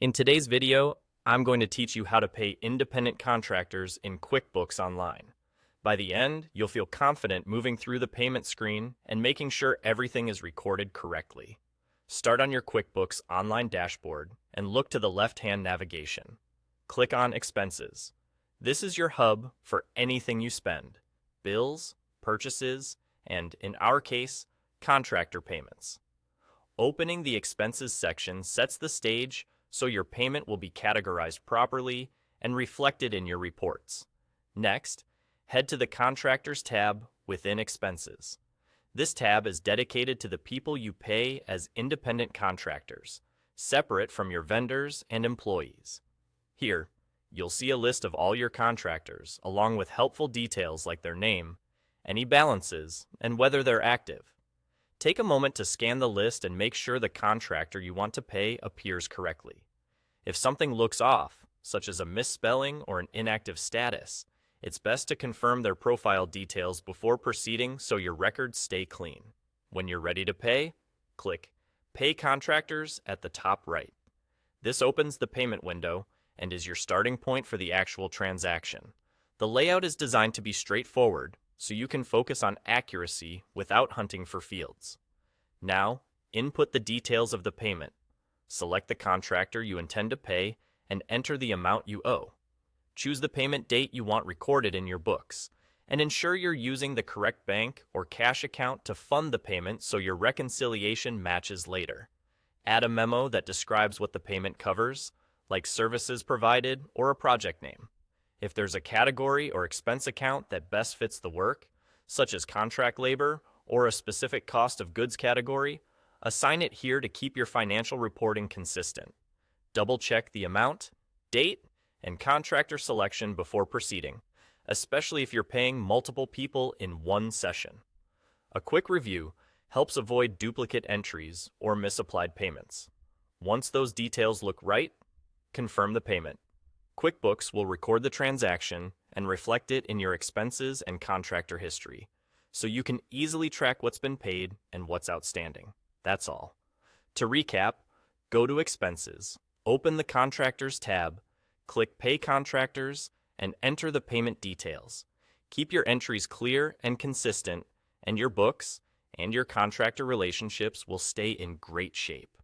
In today's video, I'm going to teach you how to pay independent contractors in QuickBooks Online. By the end, you'll feel confident moving through the payment screen and making sure everything is recorded correctly. Start on your QuickBooks Online dashboard and look to the left-hand navigation. Click on Expenses. This is your hub for anything you spend: bills, purchases, and, in our case, contractor payments. Opening the Expenses section sets the stage so your payment will be categorized properly and reflected in your reports. Next, head to the Contractors tab within Expenses. This tab is dedicated to the people you pay as independent contractors, separate from your vendors and employees. Here, you'll see a list of all your contractors, along with helpful details like their name, any balances, and whether they're active. Take a moment to scan the list and make sure the contractor you want to pay appears correctly. If something looks off, such as a misspelling or an inactive status, it's best to confirm their profile details before proceeding so your records stay clean. When you're ready to pay, click Pay Contractors at the top right. This opens the payment window and is your starting point for the actual transaction. The layout is designed to be straightforward, so you can focus on accuracy without hunting for fields. Now, input the details of the payment. Select the contractor you intend to pay and enter the amount you owe. Choose the payment date you want recorded in your books, and ensure you're using the correct bank or cash account to fund the payment so your reconciliation matches later. Add a memo that describes what the payment covers, like services provided or a project name. If there's a category or expense account that best fits the work, such as contract labor or a specific cost of goods category, assign it here to keep your financial reporting consistent. Double-check the amount, date, and contractor selection before proceeding, especially if you're paying multiple people in one session. A quick review helps avoid duplicate entries or misapplied payments. Once those details look right, confirm the payment. QuickBooks will record the transaction and reflect it in your expenses and contractor history, so you can easily track what's been paid and what's outstanding. That's all. To recap, go to Expenses, open the Contractors tab, click Pay Contractors, and enter the payment details. Keep your entries clear and consistent, and your books and your contractor relationships will stay in great shape.